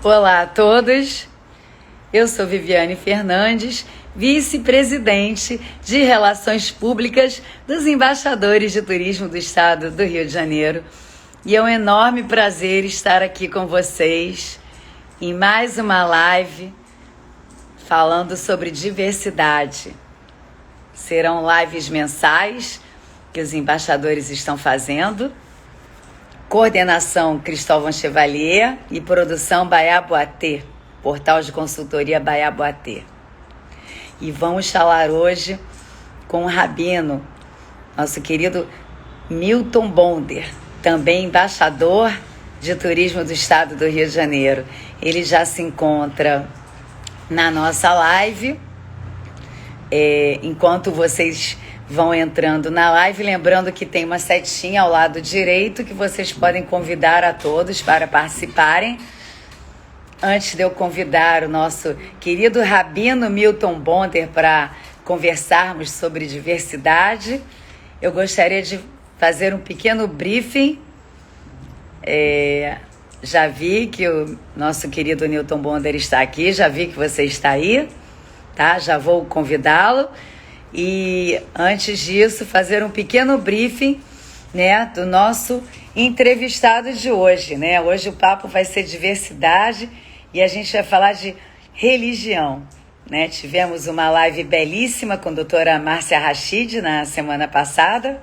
Olá a todos, eu sou Viviane Fernandes, vice-presidente de Relações Públicas dos Embaixadores de Turismo do Estado do Rio de Janeiro. E é um enorme prazer estar aqui com vocês em mais uma live falando sobre diversidade. Serão lives mensais que os embaixadores estão fazendo. Coordenação Cristóvão Chevalier e produção Baiá Boatê, portal de consultoria Baiá Boatê. E vamos falar hoje com o Rabino, nosso querido Milton Bonder, também embaixador de turismo do estado do Rio de Janeiro. Ele já se encontra na nossa live. Enquanto vocês vão entrando na live, lembrando que tem uma setinha ao lado direito que vocês podem convidar a todos para participarem. Antes de eu convidar o nosso querido Rabino Milton Bonder para conversarmos sobre diversidade, eu gostaria de fazer um pequeno briefing. Já vi que o nosso querido Milton Bonder está aqui, já vi que você está aí, tá? Já vou convidá-lo. E antes disso, fazer um pequeno briefing, né, do nosso entrevistado de hoje, né? Hoje o papo vai ser diversidade e a gente vai falar de religião, né? Tivemos uma live belíssima com a doutora Márcia Rachid na semana passada,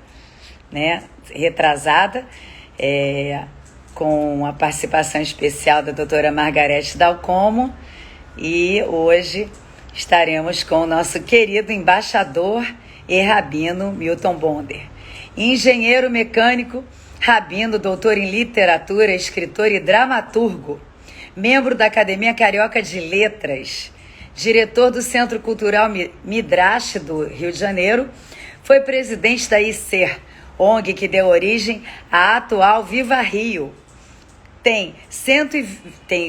né, retrasada, com a participação especial da doutora Margarete Dalcomo, e hoje estaremos com o nosso querido embaixador e rabino Milton Bonder. Engenheiro mecânico, rabino, doutor em literatura, escritor e dramaturgo, membro da Academia Carioca de Letras, diretor do Centro Cultural Midrash do Rio de Janeiro, foi presidente da ICER, ONG que deu origem à atual Viva Rio. Tem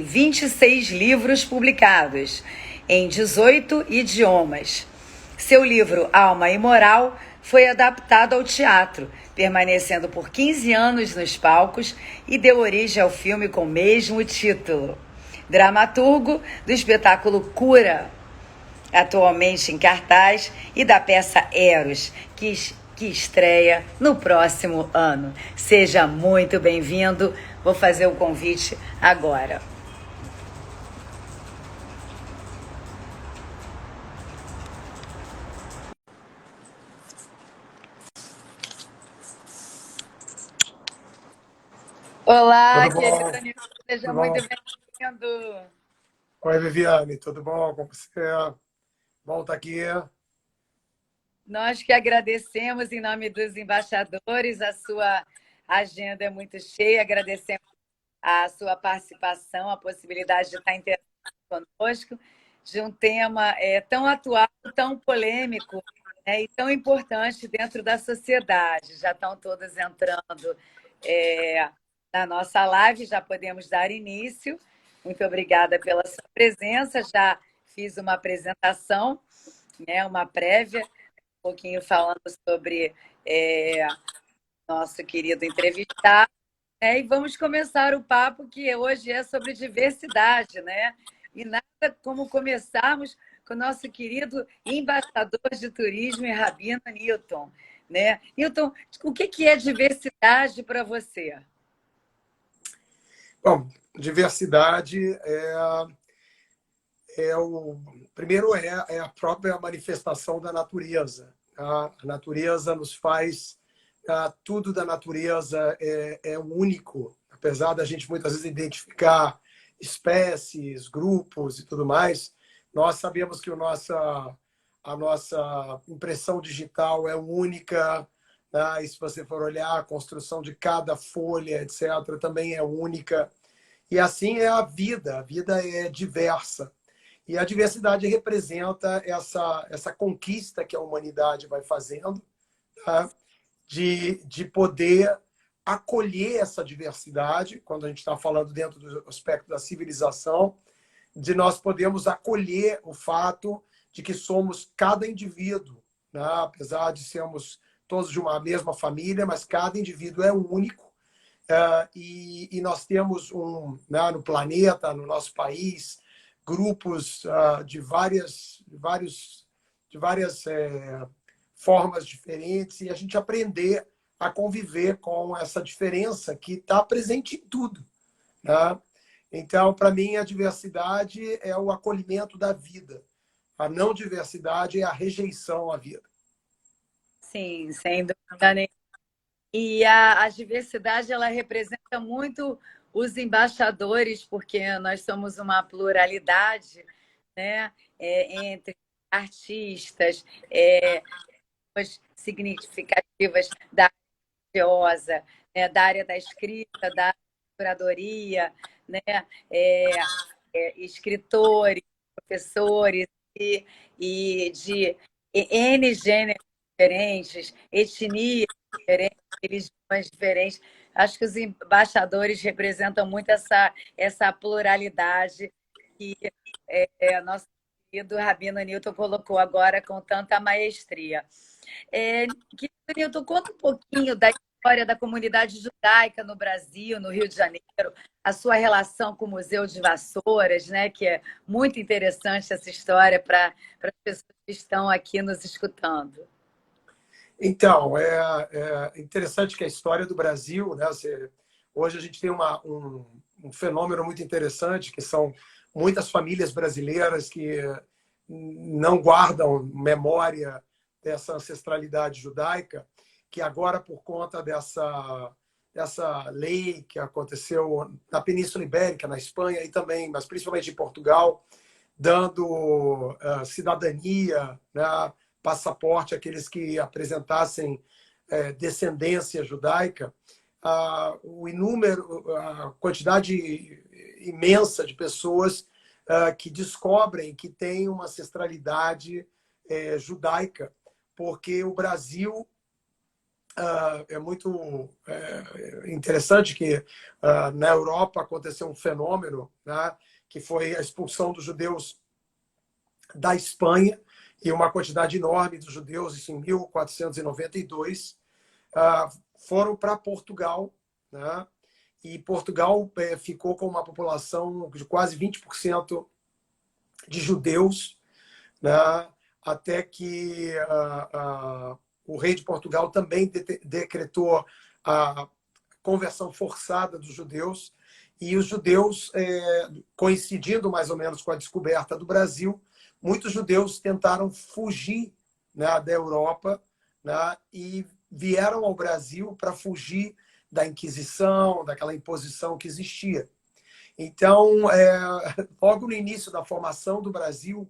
26 livros publicados em 18 idiomas. Seu livro Alma e Moral foi adaptado ao teatro, permanecendo por 15 anos nos palcos e deu origem ao filme com o mesmo título. Dramaturgo do espetáculo Cura, atualmente em cartaz, e da peça Eros, que estreia no próximo ano. Seja muito bem-vindo. Vou fazer o convite agora. Olá, Tudo querido bom? Nilson, seja Tudo muito bom? bem-vindo. Oi, Viviane, tudo bom com você? Bom estar aqui. Nós que agradecemos em nome dos embaixadores, a sua agenda é muito cheia, agradecemos a sua participação, a possibilidade de estar interagindo conosco de um tema tão atual, tão polêmico, né, e tão importante dentro da sociedade. Já estão todos entrando na nossa live, já podemos dar início. Muito obrigada pela sua presença. Já fiz uma apresentação, né, uma prévia, um pouquinho falando sobre nosso querido entrevistado. E vamos começar o papo, que hoje é sobre diversidade, né? E nada como começarmos com o nosso querido embaixador de turismo e rabino Newton, né? Newton, o que é diversidade para você? Bom, diversidade primeiro é a própria manifestação da natureza. Tá? A natureza nos faz, tudo da natureza é único, apesar da gente muitas vezes identificar espécies, grupos e tudo mais. Nós sabemos que a nossa impressão digital é única, tá? E se você for olhar a construção de cada folha, etc., também é única. E assim é a vida é diversa. E a diversidade representa essa conquista que a humanidade vai fazendo, tá? de poder acolher essa diversidade, quando a gente está falando dentro do aspecto da civilização, de nós podermos acolher o fato de que somos cada indivíduo, né? Apesar de sermos todos de uma mesma família, mas cada indivíduo é único E nós temos né, no planeta, no nosso país, grupos de várias formas diferentes, e a gente aprender a conviver com essa diferença que está presente em tudo. Né? Então, para mim, a diversidade é o acolhimento da vida. A não diversidade é a rejeição à vida. Sim, sem dúvida nenhuma. E a diversidade, ela representa muito os embaixadores, porque nós somos uma pluralidade, né? Entre artistas, significativas da religiosa, né? Da área da escrita, da curadoria, né? Escritores, professores de N gêneros diferentes, etnias diferentes, religiões diferentes. Acho que os embaixadores representam muito essa pluralidade que nosso querido Rabino Newton colocou agora com tanta maestria. Querido Newton, conta um pouquinho da história da comunidade judaica no Brasil, no Rio de Janeiro, a sua relação com o Museu de Vassouras, né? Que é muito interessante essa história para as pessoas que estão aqui nos escutando. Então, é interessante que a história do Brasil, né? Hoje a gente tem um fenômeno muito interessante, que são muitas famílias brasileiras que não guardam memória dessa ancestralidade judaica, que agora, por conta dessa lei que aconteceu na Península Ibérica, na Espanha e também, mas principalmente em Portugal, dando cidadania, né, passaporte àqueles que apresentassem descendência judaica, a quantidade imensa de pessoas que descobrem que tem uma ancestralidade judaica, porque o Brasil é muito interessante que na Europa aconteceu um fenômeno, né, que foi a expulsão dos judeus da Espanha, e uma quantidade enorme dos judeus, isso em 1492, foram para Portugal, né? E Portugal ficou com uma população de quase 20% de judeus, né? Até que o rei de Portugal também decretou a conversão forçada dos judeus, e os judeus, coincidindo mais ou menos com a descoberta do Brasil, muitos judeus tentaram fugir, né, da Europa, né, e vieram ao Brasil para fugir da Inquisição, daquela imposição que existia. Então, logo no início da formação do Brasil,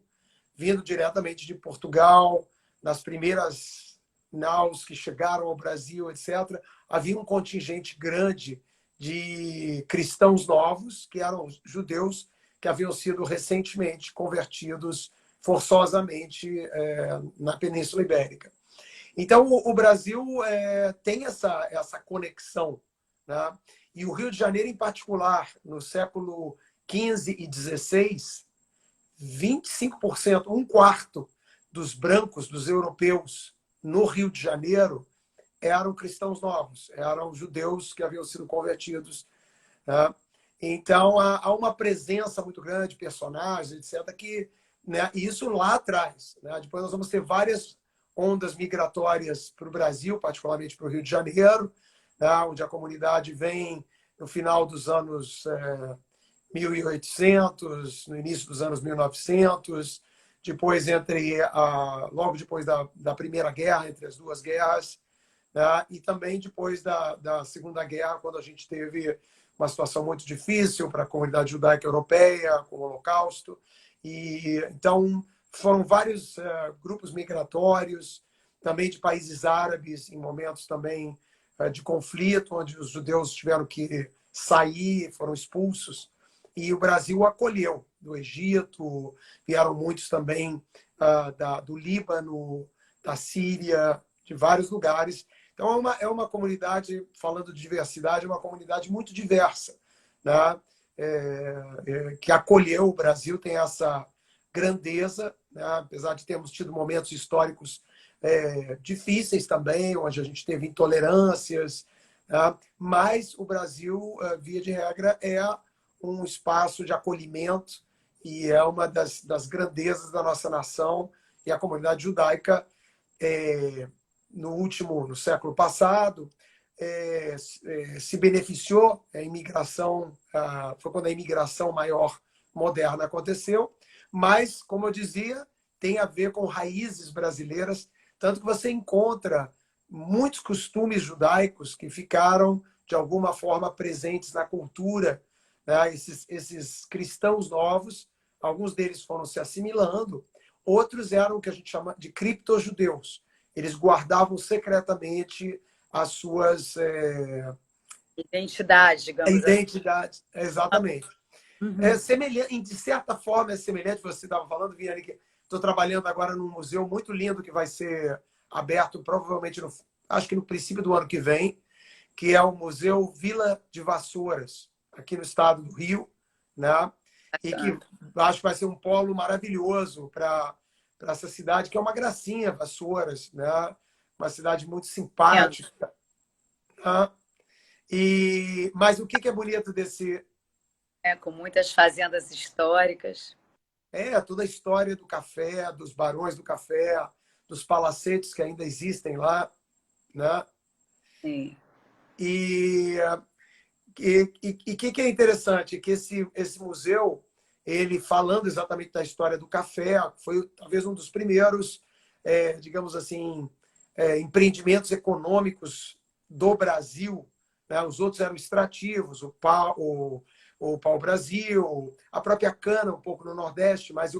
vindo diretamente de Portugal, nas primeiras naus que chegaram ao Brasil, etc., havia um contingente grande de cristãos novos, que eram judeus que haviam sido recentemente convertidos forçosamente na Península Ibérica. Então, o Brasil tem essa conexão, né? E o Rio de Janeiro, em particular, no século XV e XVI, 25%, um quarto dos brancos, dos europeus, no Rio de Janeiro, eram cristãos novos, eram judeus que haviam sido convertidos, né? Então, há uma presença muito grande, personagens, etc., que, né, isso lá atrás. Né? Depois nós vamos ter várias ondas migratórias para o Brasil, particularmente para o Rio de Janeiro, né, onde a comunidade vem no final dos anos 1800, no início dos anos 1900, depois logo depois da Primeira Guerra, entre as duas guerras, né, e também depois da Segunda Guerra, quando a gente teve uma situação muito difícil para a comunidade judaica europeia, com o Holocausto. E então foram vários grupos migratórios, também de países árabes, em momentos também de conflito, onde os judeus tiveram que sair, foram expulsos. E o Brasil acolheu, do Egito, vieram muitos também do Líbano, da Síria, de vários lugares. Então, é uma comunidade, falando de diversidade, é uma comunidade muito diversa, né? Que acolheu o Brasil, tem essa grandeza, né? Apesar de termos tido momentos históricos difíceis também, onde a gente teve intolerâncias, tá? Mas o Brasil, via de regra, é um espaço de acolhimento e é uma das grandezas da nossa nação. E a comunidade judaica, no século passado, se beneficiou. A imigração foi quando a imigração maior moderna aconteceu, mas, como eu dizia, tem a ver com raízes brasileiras, tanto que você encontra muitos costumes judaicos que ficaram, de alguma forma, presentes na cultura, né? Esses cristãos novos, alguns deles foram se assimilando, outros eram o que a gente chama de criptojudeus. Eles guardavam secretamente as suas Identidade, digamos assim. identidades. Exatamente. Uhum. Semelhante, de certa forma, é semelhante. Você estava falando, Vianney, que estou trabalhando agora num museu muito lindo que vai ser aberto provavelmente, acho que no princípio do ano que vem, que é o Museu Vila de Vassouras, aqui no estado do Rio, né? E que acho que vai ser um polo maravilhoso para essa cidade, que é uma gracinha, Vassouras, né? Uma cidade muito simpática. Né? Mas o que é bonito desse... Com muitas fazendas históricas. Toda a história do café, dos barões do café, dos palacetes que ainda existem lá, né? Sim. E o que é interessante? Que esse museu, ele falando exatamente da história do café, foi talvez um dos primeiros, digamos assim, empreendimentos econômicos do Brasil. Né? Os outros eram extrativos, o pau-brasil, a própria cana, um pouco no Nordeste, mas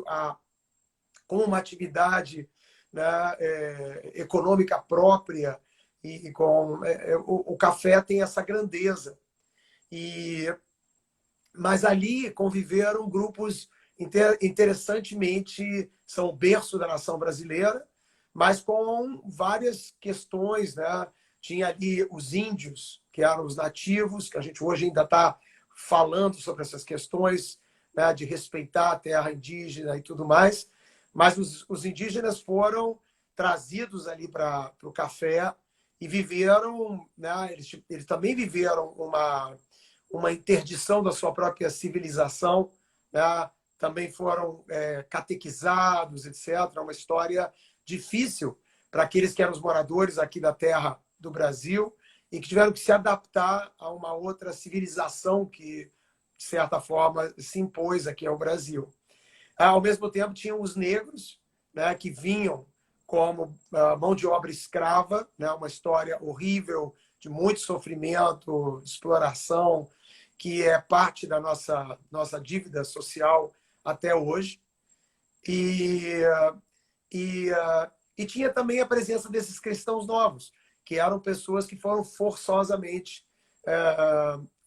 com uma atividade, né, econômica própria, e o café tem essa grandeza. Mas ali conviveram grupos interessantemente, são o berço da nação brasileira, mas com várias questões, né? Tinha ali os índios, que eram os nativos, que a gente hoje ainda está falando sobre essas questões, né? De respeitar a terra indígena e tudo mais, mas os indígenas foram trazidos ali para o café e viveram, né? Eles também viveram uma interdição da sua própria civilização, né? Também foram catequizados, etc. Uma história difícil para aqueles que eram os moradores aqui da terra do Brasil e que tiveram que se adaptar a uma outra civilização que, de certa forma, se impôs aqui ao Brasil. Ao mesmo tempo, tinham os negros, né, que vinham como mão de obra escrava, né, uma história horrível de muito sofrimento, exploração, que é parte da nossa dívida social até hoje. E tinha também a presença desses cristãos novos, que eram pessoas que foram forçosamente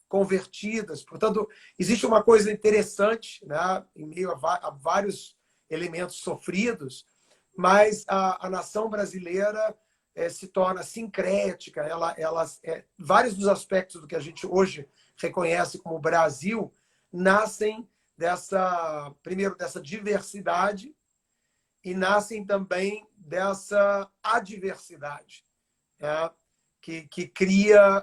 convertidas. Portanto, existe uma coisa interessante, né, em meio a vários elementos sofridos, mas a nação brasileira se torna sincrética. Vários dos aspectos do que a gente hoje reconhece como Brasil nascem primeiro dessa diversidade e nascem também dessa adversidade, né? que cria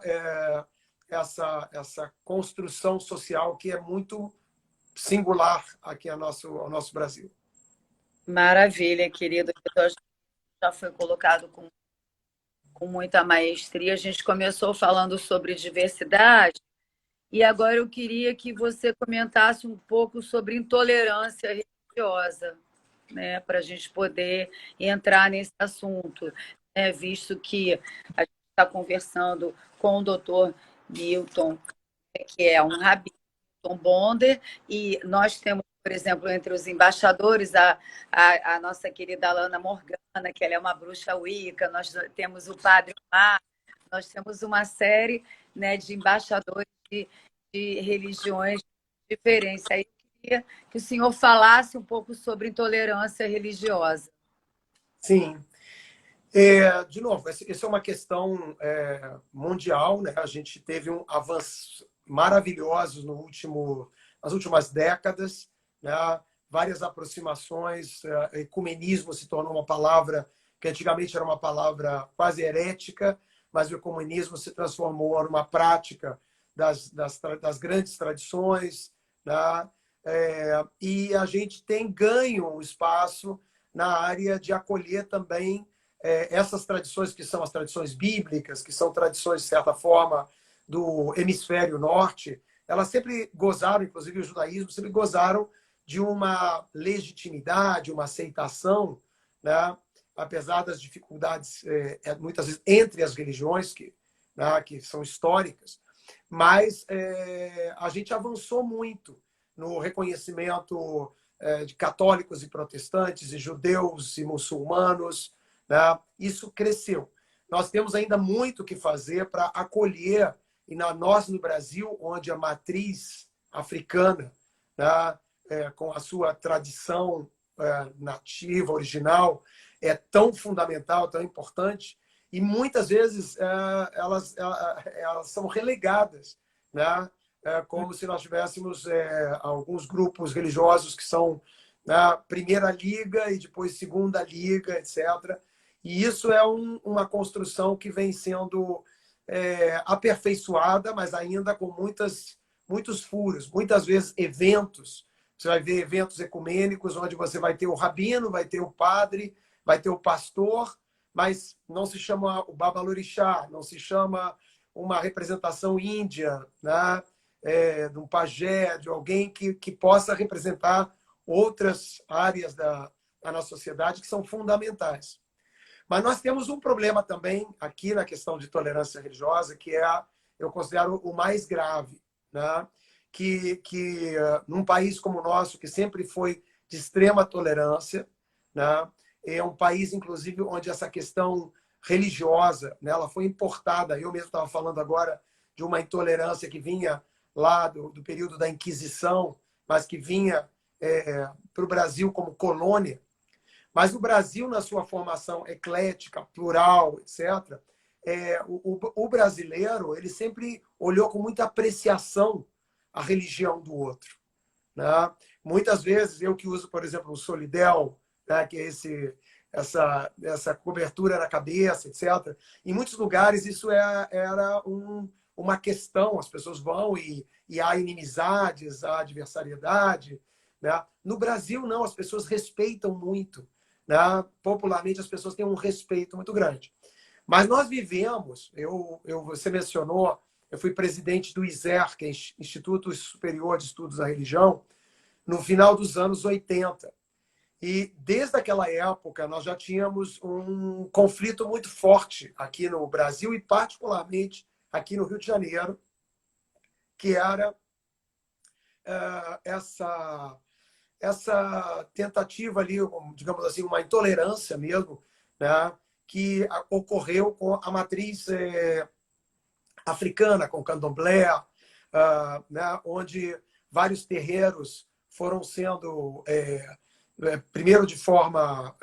essa construção social que é muito singular aqui ao nosso Brasil. Maravilha, querido. Já foi colocado com muita maestria. A gente começou falando sobre diversidade e agora eu queria que você comentasse um pouco sobre intolerância religiosa, né, para a gente poder entrar nesse assunto, né, visto que a gente está conversando com o doutor Milton, que é um rabino, Milton Bonder, e nós temos, por exemplo, entre os embaixadores, a nossa querida Alana Morgana, que ela é uma bruxa wicca, nós temos o Padre Mar, nós temos uma série, né, de embaixadores de religiões diferentes. Aí eu queria que o senhor falasse um pouco sobre intolerância religiosa. Sim. De novo, essa é uma questão mundial, né? A gente teve um avanço maravilhosos nas últimas décadas, né? Várias aproximações, ecumenismo se tornou uma palavra que antigamente era uma palavra quase herética, mas o ecumenismo se transformou numa prática das grandes tradições, né? E a gente tem ganho um espaço na área de acolher também essas tradições que são as tradições bíblicas, que são tradições, de certa forma, do hemisfério norte. Elas sempre gozaram, inclusive o judaísmo, sempre gozaram de uma legitimidade, uma aceitação, né? Apesar das dificuldades, muitas vezes, entre as religiões, né, que são históricas. Mas a gente avançou muito no reconhecimento de católicos e protestantes, e judeus e muçulmanos, né? Isso cresceu. Nós temos ainda muito o que fazer para acolher, e nós no Brasil, onde a matriz africana, né, com a sua tradição nativa, original, é tão fundamental, tão importante, e muitas vezes elas são relegadas, né? Como se nós tivéssemos alguns grupos religiosos que são na primeira liga e depois segunda liga, etc. E isso é uma construção que vem sendo aperfeiçoada, mas ainda com muitos furos. Muitas vezes eventos, você vai ver eventos ecumênicos onde você vai ter o rabino, vai ter o padre, vai ter o pastor, mas não se chama o babalorixá, não se chama uma representação índia, né? De um pajé, de alguém que possa representar outras áreas da nossa sociedade que são fundamentais. Mas nós temos um problema também aqui na questão de tolerância religiosa, que eu considero o mais grave, né? que num país como o nosso, que sempre foi de extrema tolerância, né? É um país, inclusive, onde essa questão religiosa, né, ela foi importada. Eu mesmo estava falando agora de uma intolerância que vinha lá do período da Inquisição, mas que vinha para o Brasil como colônia. Mas o Brasil, na sua formação eclética, plural, etc., o brasileiro ele sempre olhou com muita apreciação a religião do outro, né? Muitas vezes, eu que uso, por exemplo, o solidel, né, que é essa cobertura na cabeça, etc., em muitos lugares isso era uma questão. As pessoas vão e há inimizades, há adversariedade, né? No Brasil, não, as pessoas respeitam muito, né? Popularmente, as pessoas têm um respeito muito grande. Mas nós vivemos, você mencionou, eu fui presidente do ISER, que é Instituto Superior de Estudos da Religião, no final dos anos 80. E desde aquela época nós já tínhamos um conflito muito forte aqui no Brasil e particularmente aqui no Rio de Janeiro, que era essa tentativa ali, digamos assim, uma intolerância mesmo, né, que ocorreu com a matriz africana, com o candomblé, né, onde vários terreiros foram sendo, primeiro de forma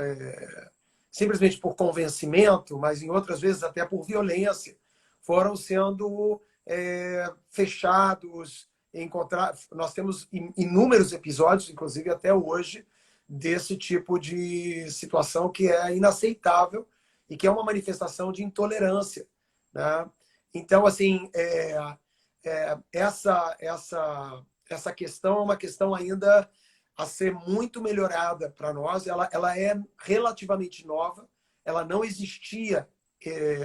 simplesmente por convencimento, mas em outras vezes até por violência, foram sendo fechados. Nós temos inúmeros episódios, inclusive até hoje, desse tipo de situação que é inaceitável e que é uma manifestação de intolerância, né? Então, assim, essa questão é uma questão ainda a ser muito melhorada para nós. Ela é relativamente nova, ela não existia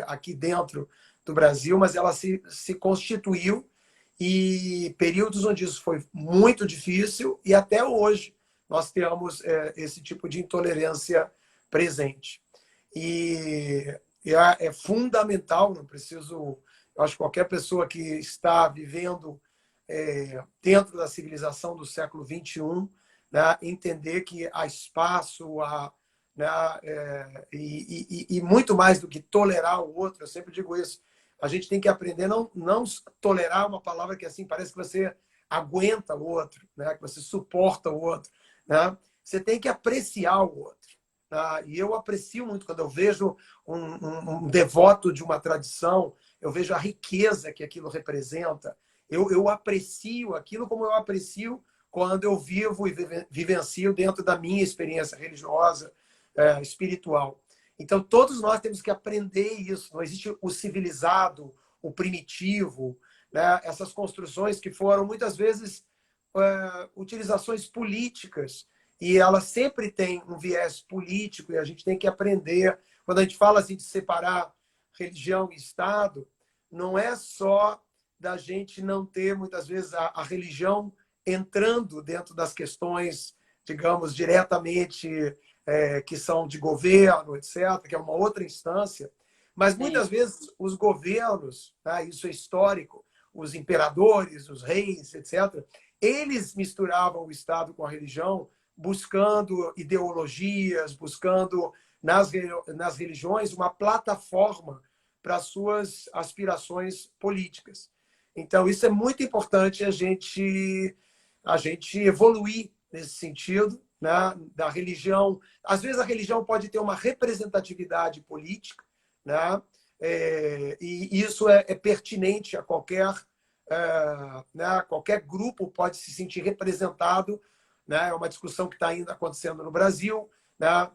aqui dentro do Brasil, mas ela se constituiu, e períodos onde isso foi muito difícil, e até hoje nós temos esse tipo de intolerância presente. E é fundamental, não preciso... Eu acho que qualquer pessoa que está vivendo dentro da civilização do século XXI, né, entender que há espaço, né, e muito mais do que tolerar o outro. Eu sempre digo isso. A gente tem que aprender a não tolerar uma palavra que assim parece que você aguenta o outro, né, que você suporta o outro, né? Você tem que apreciar o outro. Tá? E eu aprecio muito quando eu vejo um devoto de uma tradição, eu vejo a riqueza que aquilo representa. Eu aprecio aquilo como eu aprecio quando eu vivo e vivencio dentro da minha experiência religiosa, espiritual. Então, todos nós temos que aprender isso. Não existe o civilizado, o primitivo, né? Essas construções que foram, muitas vezes, utilizações políticas. E elas sempre têm um viés político e a gente tem que aprender. Quando a gente fala assim, de separar religião e Estado, não é só da gente não ter, muitas vezes, a religião entrando dentro das questões, digamos, diretamente que são de governo, etc., que é uma outra instância, mas muitas vezes os governos, tá? Isso é histórico, os imperadores, os reis, etc., eles misturavam o Estado com a religião, buscando ideologias, buscando nas religiões uma plataforma para as suas aspirações políticas. Então, isso é muito importante a gente evoluir nesse sentido, né, da religião. Às vezes, a religião pode ter uma representatividade política, né, e isso é pertinente a né, qualquer grupo pode se sentir representado, né, é uma discussão que está ainda acontecendo no Brasil, né,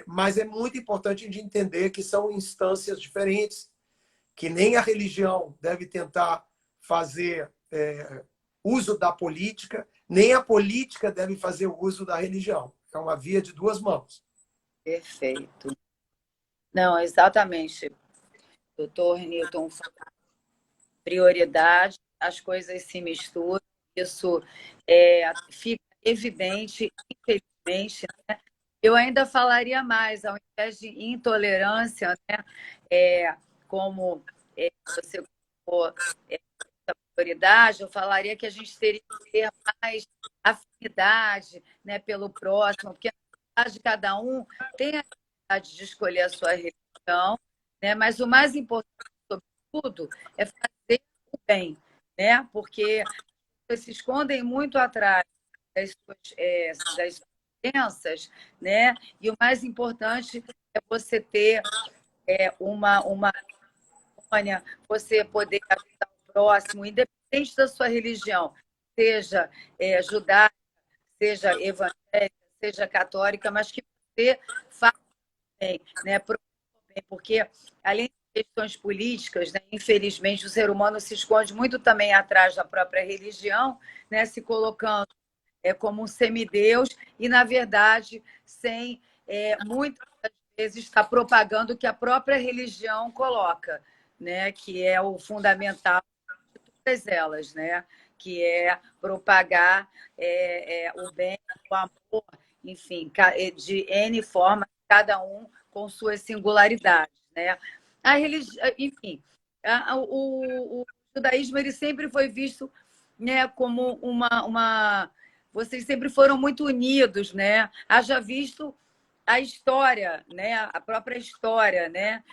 mas é muito importante a gente entender que são instâncias diferentes, que nem a religião deve tentar fazer uso da política, nem a política deve fazer uso da religião. É uma via de duas mãos. Perfeito. Não, exatamente. Doutor Newton, prioridade, as coisas se misturam, isso fica evidente, infelizmente, né? Eu ainda falaria mais, ao invés de intolerância, né? Como você colocou, essa prioridade, eu falaria que a gente teria que ter mais afinidade, né, pelo próximo, porque na verdade cada um tem a liberdade de escolher a sua religião, né? Mas o mais importante, sobretudo, é fazer o bem, né? Porque se escondem muito atrás das suas crenças, né? E o mais importante é você ter uma harmônia, você poder ajudar o próximo, independente da sua religião, seja judaica, seja evangélica, seja católica, mas que você faça bem, né? Porque, além de questões políticas, né, infelizmente, o ser humano se esconde muito também atrás da própria religião, né, se colocando como um semideus e, na verdade, sem muitas vezes estar propagando o que a própria religião coloca, né, que é o fundamental de todas elas, né, que é propagar o bem, o amor, enfim, de N formas, cada um com suas singularidades, né? A enfim, o judaísmo ele sempre foi visto, né, como vocês sempre foram muito unidos, né? Haja visto a história, né? A própria história, né?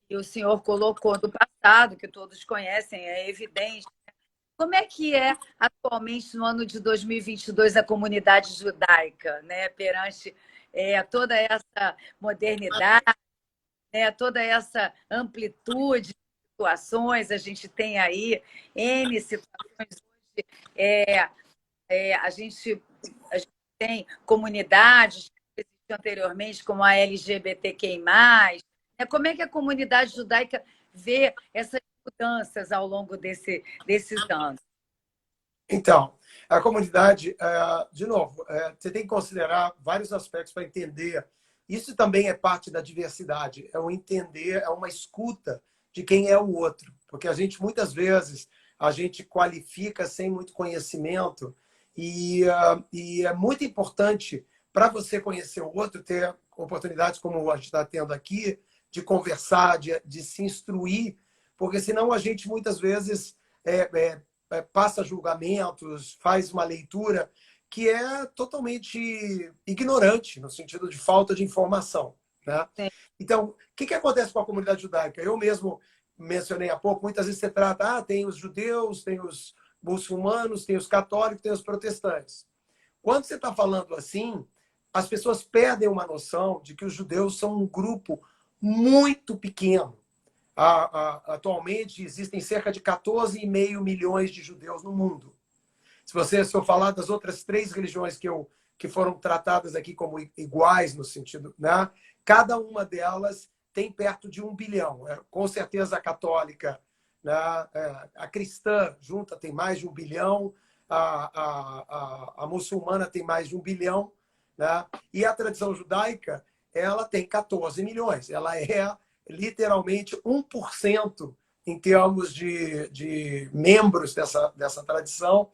Que o senhor colocou do passado, que todos conhecem, é evidente. Como é que é atualmente, no ano de 2022, a comunidade judaica, né? Perante toda essa modernidade, né? Toda essa amplitude de situações, a gente tem aí N situações hoje, a gente tem comunidades que existiam anteriormente, como a LGBTQI+. Como é que a comunidade judaica vê essas mudanças ao longo desses anos? Então, a comunidade, de novo, você tem que considerar vários aspectos para entender. Isso também é parte da diversidade, é o entender, é uma escuta de quem é o outro. Porque a gente, muitas vezes, a gente qualifica sem muito conhecimento e é muito importante para você conhecer o outro, ter oportunidades como a gente está tendo aqui, de conversar, de se instruir, porque senão a gente, muitas vezes, passa julgamentos, faz uma leitura que é totalmente ignorante, no sentido de falta de informação, né? Então, o que acontece com a comunidade judaica? Eu mesmo mencionei há pouco, muitas vezes você trata, tem os judeus, tem os muçulmanos, tem os católicos, tem os protestantes. Quando você está falando assim, as pessoas perdem uma noção de que os judeus são um grupo muito pequeno. Atualmente existem cerca de 14,5 milhões de judeus no mundo. Se eu falar das outras 3 religiões que foram tratadas aqui como iguais no sentido, né? Cada uma delas tem perto de 1 bilhão. Com certeza a católica, né, a cristã junta tem mais de 1 bilhão, a muçulmana tem mais de 1 bilhão, né? E a tradição judaica, ela tem 14 milhões. Ela é literalmente 1% em termos de membros dessa tradição.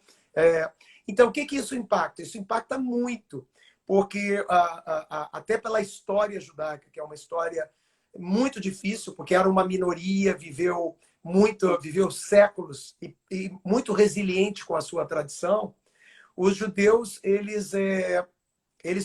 Então, o que isso impacta? Isso impacta muito, porque até pela história judaica, que é uma história muito difícil, porque era uma minoria, viveu séculos e muito resiliente com a sua tradição. Os judeus, eles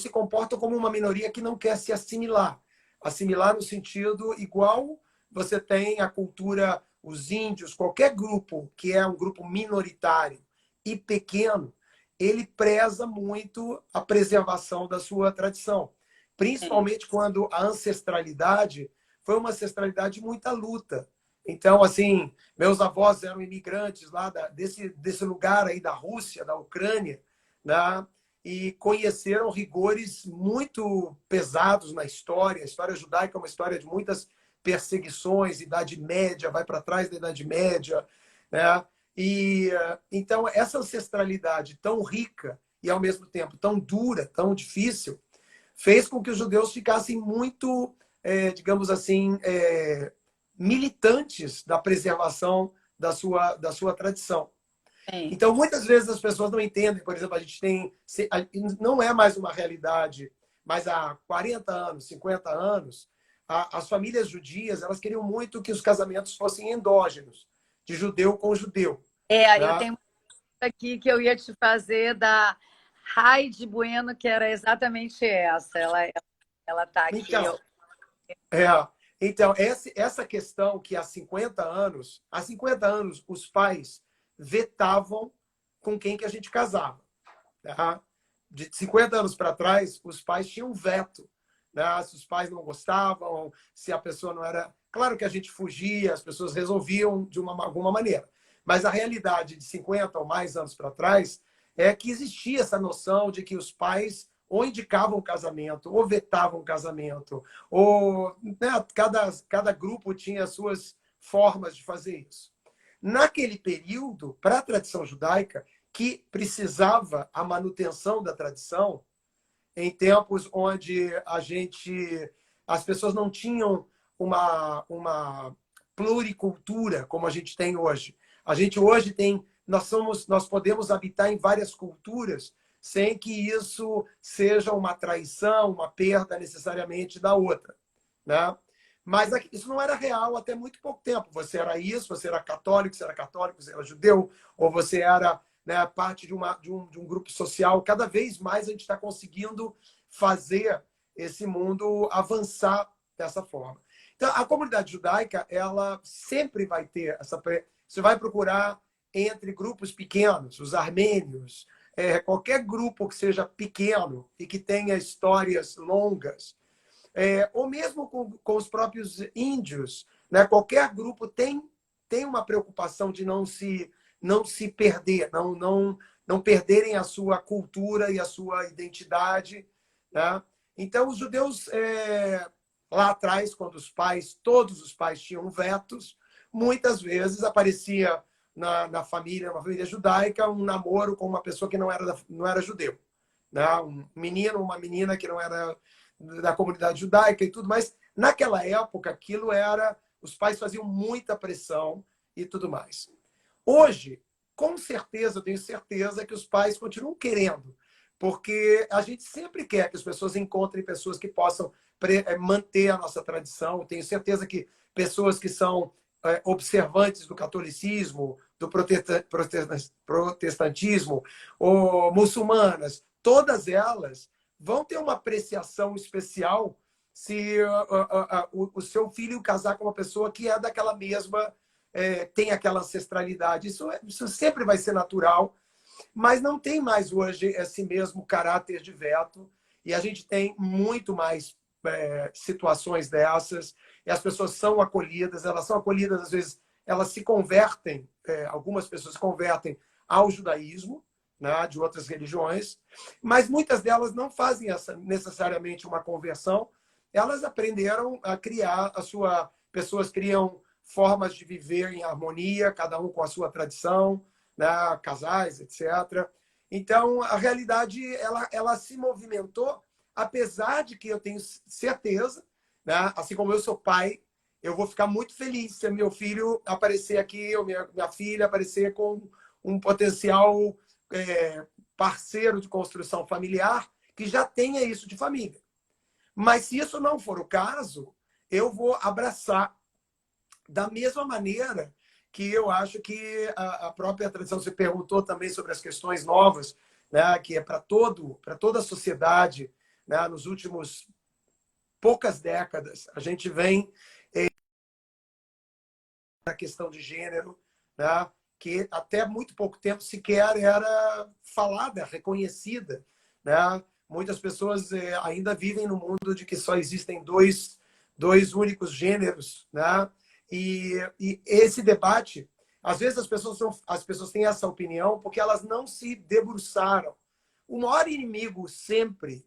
se comportam como uma minoria que não quer se assimilar. Assimilar no sentido igual você tem a cultura, os índios, qualquer grupo que é um grupo minoritário e pequeno, ele preza muito a preservação da sua tradição. Principalmente quando a ancestralidade foi uma ancestralidade de muita luta. Então, assim, meus avós eram imigrantes lá desse lugar aí da Rússia, da Ucrânia, né? E conheceram rigores muito pesados na história. A história judaica é uma história de muitas perseguições, Idade Média, vai para trás da Idade Média, né? E então essa ancestralidade tão rica e ao mesmo tempo tão dura, tão difícil, fez com que os judeus ficassem muito, digamos assim, militantes da preservação da sua tradição. Então, muitas vezes as pessoas não entendem, por exemplo, a gente tem, não é mais uma realidade, mas há 40 anos, 50 anos, as famílias judias, elas queriam muito que os casamentos fossem endógenos, de judeu com judeu. Né? Eu tenho aqui que eu ia te fazer da Heidi Bueno, que era exatamente essa. Ela está aqui. Então, essa questão que há 50 anos, os pais vetavam com quem que a gente casava. Tá? De 50 anos para trás, os pais tinham veto. Né? Se os pais não gostavam, se a pessoa não era... Claro que a gente fugia, as pessoas resolviam de alguma maneira. Mas a realidade de 50 ou mais anos para trás é que existia essa noção de que os pais ou indicavam o casamento, ou vetavam o casamento, ou né, cada grupo tinha as suas formas de fazer isso. Naquele período, para a tradição judaica, que precisava a manutenção da tradição, em tempos onde as pessoas não tinham uma pluricultura como a gente tem hoje. A gente hoje nós podemos habitar em várias culturas sem que isso seja uma traição, uma perda necessariamente da outra, né? Mas isso não era real até muito pouco tempo. Você era isso, você era católico, você era judeu, ou você era, né, parte de um grupo social. Cada vez mais a gente está conseguindo fazer esse mundo avançar dessa forma. Então, a comunidade judaica, ela sempre vai ter essa... Você vai procurar entre grupos pequenos, os armênios, qualquer grupo que seja pequeno e que tenha histórias longas, ou mesmo com os próprios índios, né? Qualquer grupo tem uma preocupação de não se perder, não perderem a sua cultura e a sua identidade. Né? Então, os judeus, lá atrás, quando todos os pais tinham vetos, muitas vezes aparecia na família, uma família judaica, um namoro com uma pessoa que não era judeu. Né? Um menino, uma menina que não era da comunidade judaica e tudo, mas naquela época os pais faziam muita pressão e tudo mais. Hoje, com certeza, eu tenho certeza que os pais continuam querendo, porque a gente sempre quer que as pessoas encontrem pessoas que possam manter a nossa tradição. Eu tenho certeza que pessoas que são observantes do catolicismo, do protestantismo, ou muçulmanas, todas elas vão ter uma apreciação especial se o seu filho casar com uma pessoa que é daquela mesma, tem aquela ancestralidade. Isso sempre vai ser natural, mas não tem mais hoje esse mesmo caráter de veto, e a gente tem muito mais situações dessas, e as pessoas são acolhidas, às vezes elas se convertem, algumas pessoas se convertem ao judaísmo, né, de outras religiões, mas muitas delas não fazem necessariamente uma conversão, elas aprenderam a criar a sua... Pessoas criam formas de viver em harmonia, cada um com a sua tradição, né? Casais, etc. Então, a realidade, ela se movimentou, apesar de que eu tenho certeza, né? Assim como eu sou pai, eu vou ficar muito feliz se meu filho aparecer aqui, ou minha filha aparecer com um potencial parceiro de construção familiar que já tenha isso de família. Mas se isso não for o caso, eu vou abraçar da mesma maneira que eu acho que a própria tradição se perguntou também sobre as questões novas, né, que é para toda a sociedade, né, nos últimos poucas décadas, a gente vem na questão de gênero, né, que até muito pouco tempo sequer era falada, reconhecida, né? Muitas pessoas ainda vivem no mundo de que só existem dois únicos gêneros, né? E esse debate, às vezes as pessoas têm essa opinião porque elas não se debruçaram. O maior inimigo sempre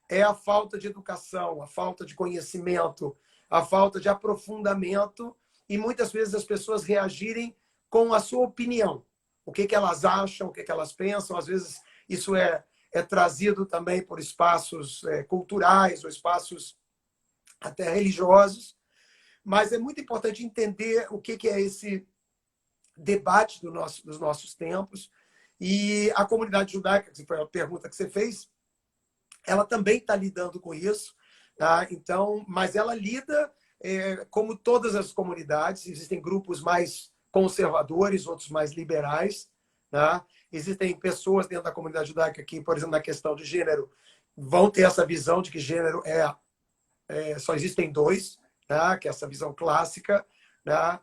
é a falta de educação, a falta de conhecimento, a falta de aprofundamento e muitas vezes as pessoas reagirem com a sua opinião. O que elas acham, o que elas pensam. Às vezes isso é trazido também por espaços culturais ou espaços até religiosos. Mas é muito importante entender o que é esse debate dos nossos tempos. E a comunidade judaica, que foi a pergunta que você fez, ela também está lidando com isso. Tá? Então, mas ela lida como todas as comunidades. Existem grupos mais conservadores, outros mais liberais. Tá? Existem pessoas dentro da comunidade judaica que, por exemplo, na questão de gênero, vão ter essa visão de que gênero só existem dois, tá? Que é essa visão clássica. Tá?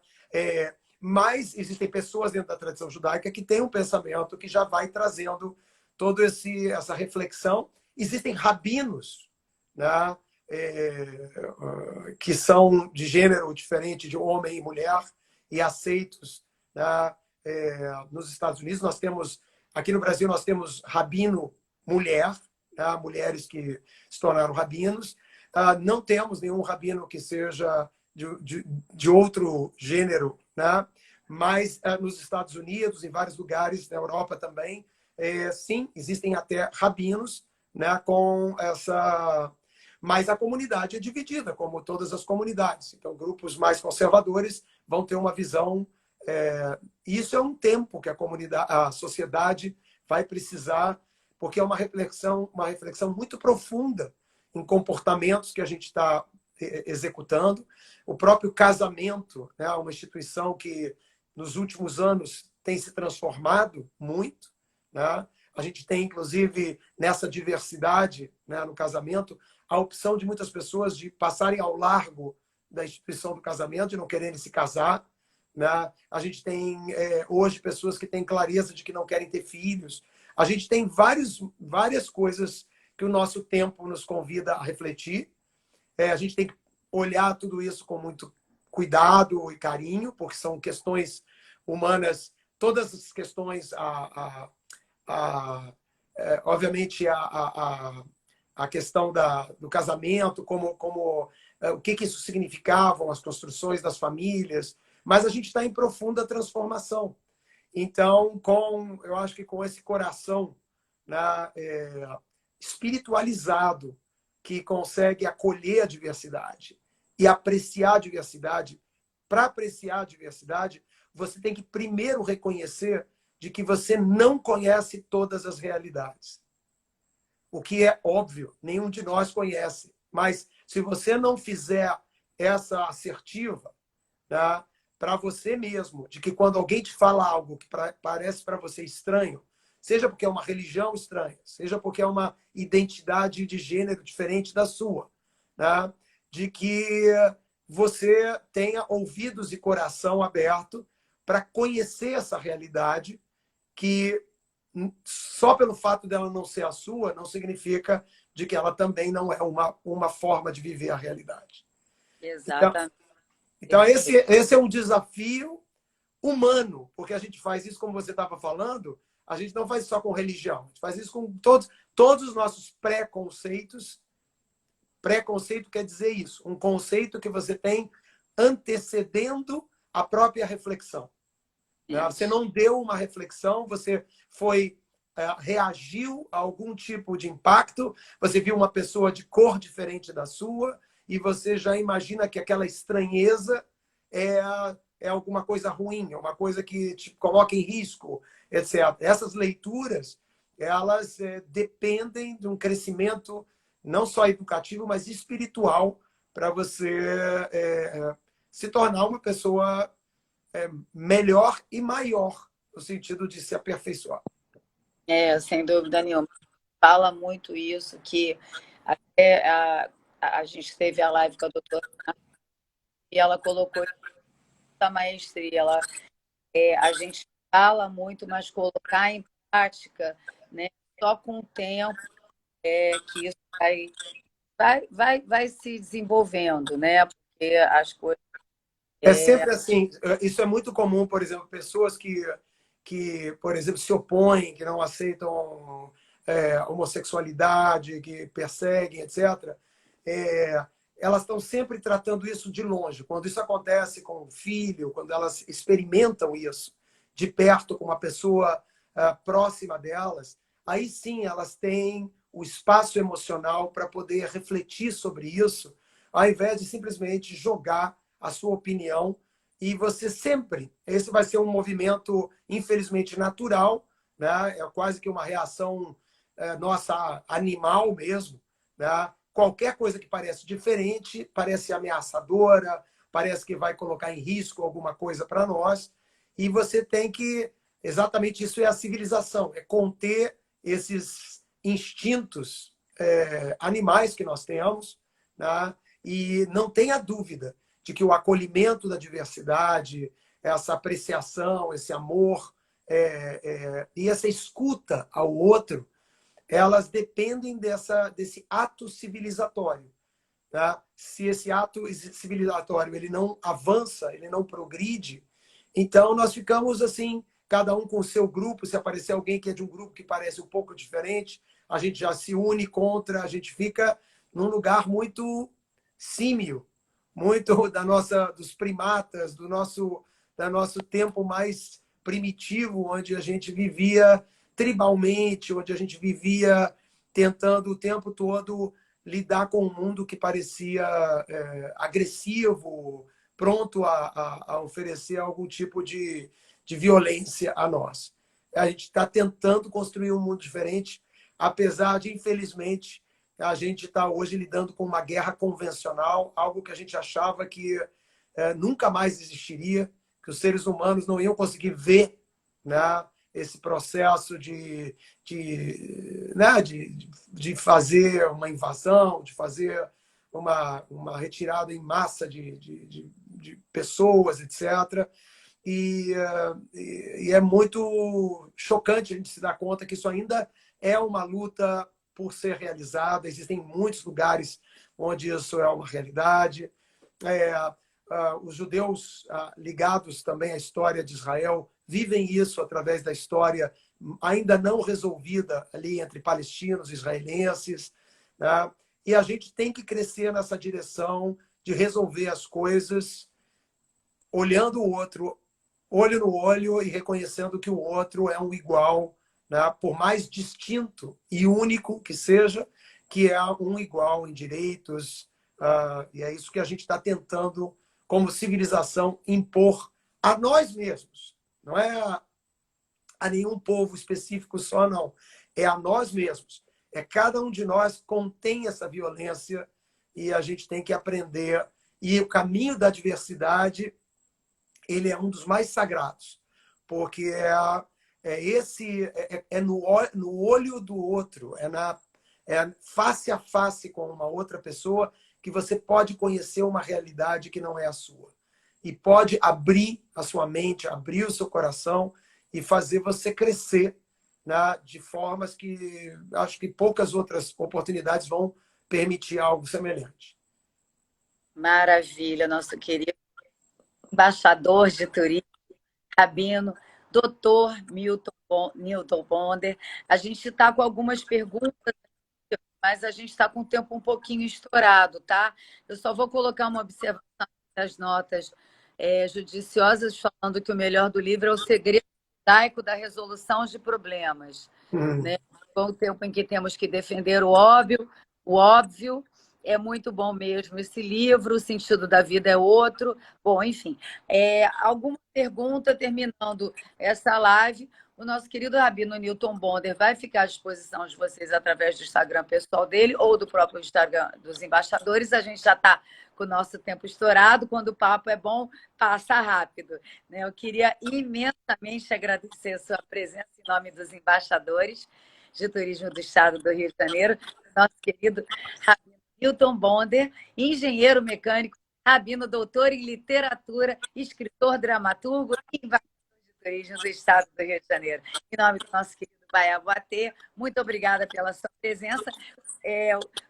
Mas existem pessoas dentro da tradição judaica que têm um pensamento que já vai trazendo toda essa reflexão. Existem rabinos, né? Que são de gênero diferente de homem e mulher e aceitos, né? Nos Estados Unidos aqui no Brasil nós temos rabino mulher, né? Mulheres que se tornaram rabinos. Não temos nenhum rabino que seja de outro gênero, né? Mas nos Estados Unidos, em vários lugares, na Europa também, sim, existem até rabinos, né, com essa... Mas a comunidade é dividida, como todas as comunidades. Então, grupos mais conservadores vão ter uma visão... Isso é um tempo que a sociedade vai precisar, porque é uma reflexão muito profunda em comportamentos que a gente está executando. O próprio casamento, né, uma instituição que, nos últimos anos, tem se transformado muito, né? A gente tem, inclusive, nessa diversidade, né, no casamento, a opção de muitas pessoas de passarem ao largo da instituição do casamento, de não quererem se casar. Né? A gente tem, hoje, pessoas que têm clareza de que não querem ter filhos. A gente tem várias coisas que o nosso tempo nos convida a refletir. A gente tem que olhar tudo isso com muito cuidado e carinho, porque são questões humanas. Todas as questões, obviamente, a questão do casamento, o que isso significavam, as construções das famílias, mas a gente está em profunda transformação. Então, eu acho que com esse coração, né, espiritualizado, que consegue acolher a diversidade e apreciar a diversidade, para apreciar a diversidade, você tem que primeiro reconhecer de que você não conhece todas as realidades. O que é óbvio, nenhum de nós conhece. Mas se você não fizer essa assertiva, tá, para você mesmo, de que quando alguém te fala algo que parece para você estranho, seja porque é uma religião estranha, seja porque é uma identidade de gênero diferente da sua, tá, de que você tenha ouvidos e coração aberto para conhecer essa realidade, que só pelo fato dela não ser a sua, não significa de que ela também não é uma forma de viver a realidade. Exatamente. Então esse é um desafio humano, porque a gente faz isso, como você estava falando, a gente não faz isso só com religião, a gente faz isso com todos os nossos preconceitos Preconceito quer dizer isso, um conceito que você tem antecedendo a própria reflexão. Né? Você não deu uma reflexão, você foi reagiu a algum tipo de impacto, você viu uma pessoa de cor diferente da sua e você já imagina que aquela estranheza é alguma coisa ruim, é uma coisa que te coloca em risco, etc. Essas leituras, elas dependem de um crescimento não só educativo, mas espiritual para você se tornar uma pessoa melhor e maior, no sentido de se aperfeiçoar. Sem dúvida nenhuma. Fala muito isso, que até a gente teve a live com a doutora e ela colocou isso da maestria. A gente fala muito, mas colocar em prática, né, só com o tempo que isso vai se desenvolvendo, né? Porque as coisas. É sempre assim. Isso é muito comum, por exemplo, pessoas por exemplo, se opõem, que não aceitam homossexualidade, que perseguem, etc. Elas estão sempre tratando isso de longe. Quando isso acontece com o filho, quando elas experimentam isso de perto com uma pessoa próxima delas, aí sim elas têm o espaço emocional para poder refletir sobre isso, ao invés de simplesmente jogar a sua opinião. E você sempre, esse vai ser um movimento, infelizmente, natural, né? É quase que uma reação nossa animal mesmo, né? Qualquer coisa que parece diferente, parece ameaçadora, parece que vai colocar em risco alguma coisa para nós. E você tem que, exatamente isso é a civilização, é conter esses instintos animais que nós temos, né? E não tenha dúvida de que o acolhimento da diversidade, essa apreciação, esse amor e essa escuta ao outro, elas dependem desse ato civilizatório. Tá? Se esse ato civilizatório ele não avança, ele não progride, então nós ficamos assim, cada um com o seu grupo. Se aparecer alguém que é de um grupo que parece um pouco diferente, a gente já se une contra, a gente fica num lugar muito símil, muito dos primatas, do nosso tempo mais primitivo, onde a gente vivia tribalmente, onde a gente vivia tentando o tempo todo lidar com um mundo que parecia agressivo, pronto a oferecer algum tipo de violência a nós. A gente está tentando construir um mundo diferente, apesar de, infelizmente, a gente está hoje lidando com uma guerra convencional, algo que a gente achava que nunca mais existiria, que os seres humanos não iam conseguir ver, né, esse processo de fazer uma invasão, de fazer uma retirada em massa de pessoas, etc. E é muito chocante a gente se dar conta que isso ainda é uma luta por ser realizada. Existem muitos lugares onde isso é uma realidade. Os judeus ligados também à história de Israel vivem isso através da história ainda não resolvida ali entre palestinos e israelenses. Né? E a gente tem que crescer nessa direção de resolver as coisas olhando o outro, olho no olho, e reconhecendo que o outro é um igual, né? Por mais distinto e único que seja, que é um igual em direitos. E é isso que a gente está tentando, como civilização, impor a nós mesmos. Não é a nenhum povo específico só, não. É a nós mesmos. Cada um de nós contém essa violência e a gente tem que aprender. E o caminho da diversidade, ele é um dos mais sagrados, porque no olho do outro, face a face com uma outra pessoa que você pode conhecer uma realidade que não é a sua. E pode abrir a sua mente, abrir o seu coração e fazer você crescer, né, de formas que acho que poucas outras oportunidades vão permitir algo semelhante. Maravilha, nosso querido embaixador de turismo, Rabino, doutor Milton Bonder. A gente está com algumas perguntas, mas mas a gente está com o tempo um pouquinho estourado, tá? Eu só vou colocar uma observação das notas judiciosas, falando que o melhor do livro é o segredo judaico da resolução de problemas. Né? Com o tempo em que temos que defender o óbvio, é muito bom mesmo esse livro, o sentido da vida é outro. Bom, enfim, alguma pergunta terminando essa live? O nosso querido Rabino Newton Bonder vai ficar à disposição de vocês através do Instagram pessoal dele ou do próprio Instagram dos embaixadores. A gente já está com o nosso tempo estourado. Quando o papo é bom, passa rápido. Né? Eu queria imensamente agradecer a sua presença em nome dos embaixadores de turismo do Estado do Rio de Janeiro, nosso querido Rabino Newton Bonder, engenheiro mecânico, rabino, doutor em literatura, escritor, dramaturgo e embaixador de turismo do Estado do Rio de Janeiro. Em nome do nosso querido Baia Boatê, muito obrigada pela sua presença.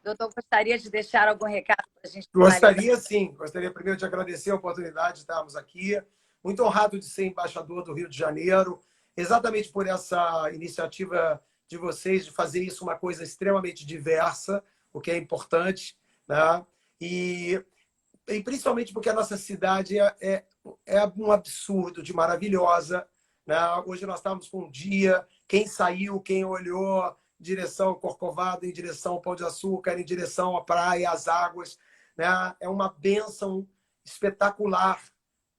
Doutor, gostaria de deixar algum recado para a gente finalizar? Gostaria, sim. Gostaria primeiro de agradecer a oportunidade de estarmos aqui. Muito honrado de ser embaixador do Rio de Janeiro, exatamente por essa iniciativa de vocês de fazer isso uma coisa extremamente diversa, o que é importante, né? E principalmente porque a nossa cidade é um absurdo de maravilhosa, né? Hoje nós estávamos com um dia, quem saiu, quem olhou em direção ao Corcovado, em direção ao Pão de Açúcar, em direção à praia, às águas, né? É uma bênção espetacular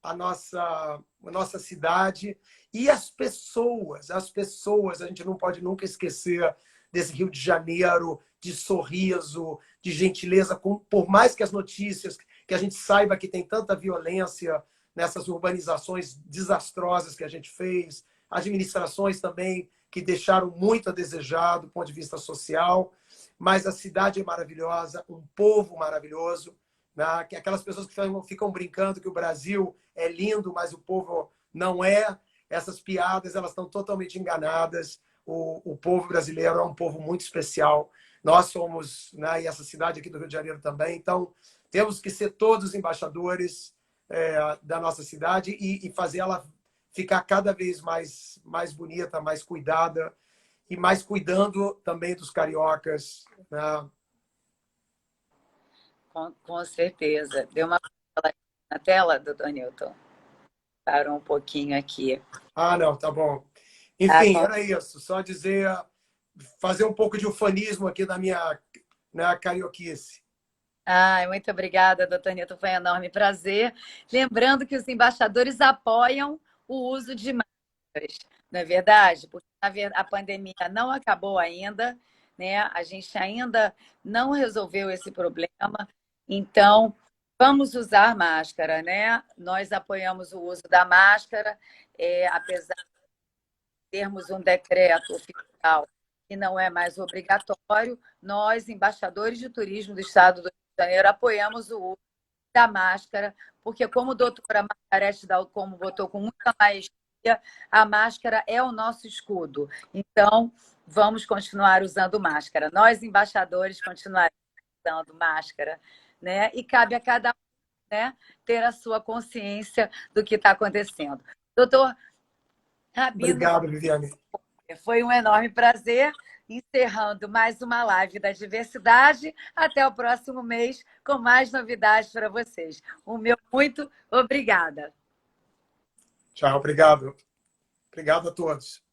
a nossa cidade. E as pessoas, a gente não pode nunca esquecer desse Rio de Janeiro, de sorriso, de gentileza, por mais que as notícias, que a gente saiba que tem tanta violência nessas urbanizações desastrosas que a gente fez, administrações também que deixaram muito a desejar do ponto de vista social, mas a cidade é maravilhosa, um povo maravilhoso, né? Aquelas pessoas que ficam brincando que o Brasil é lindo, mas o povo não é. Essas piadas, elas estão totalmente enganadas. O povo brasileiro é um povo muito especial. Nós somos, né, e essa cidade aqui do Rio de Janeiro também. Então, temos que ser todos embaixadores da nossa cidade e fazer ela ficar cada vez mais bonita, mais cuidada e mais cuidando também dos cariocas. Né? Com certeza. Deu uma na tela, doutor Newton? Parou um pouquinho aqui. Ah, não, tá bom. Enfim, era isso. Só dizer, fazer um pouco de ufanismo aqui da minha carioquice. Muito obrigada, doutor Newton. Foi um enorme prazer. Lembrando que os embaixadores apoiam o uso de máscaras, não é verdade? Porque a pandemia não acabou ainda, né? A gente ainda não resolveu esse problema. Então, vamos usar máscara, né? Nós apoiamos o uso da máscara, apesar de termos um decreto oficial que não é mais obrigatório, nós, embaixadores de turismo do Estado do Rio de Janeiro, apoiamos o uso da máscara, porque, como a doutora Margarete Dalcomo botou com muita maestria, a máscara é o nosso escudo. Então, vamos continuar usando máscara. Nós, embaixadores, continuaremos usando máscara, né? E cabe a cada um, né, ter a sua consciência do que está acontecendo. Doutor Rabino, obrigado, Viviane. foi um enorme prazer. Encerrando mais uma live da diversidade. Até o próximo mês com mais novidades para vocês. O meu muito obrigada. Tchau, obrigado. Obrigado a todos.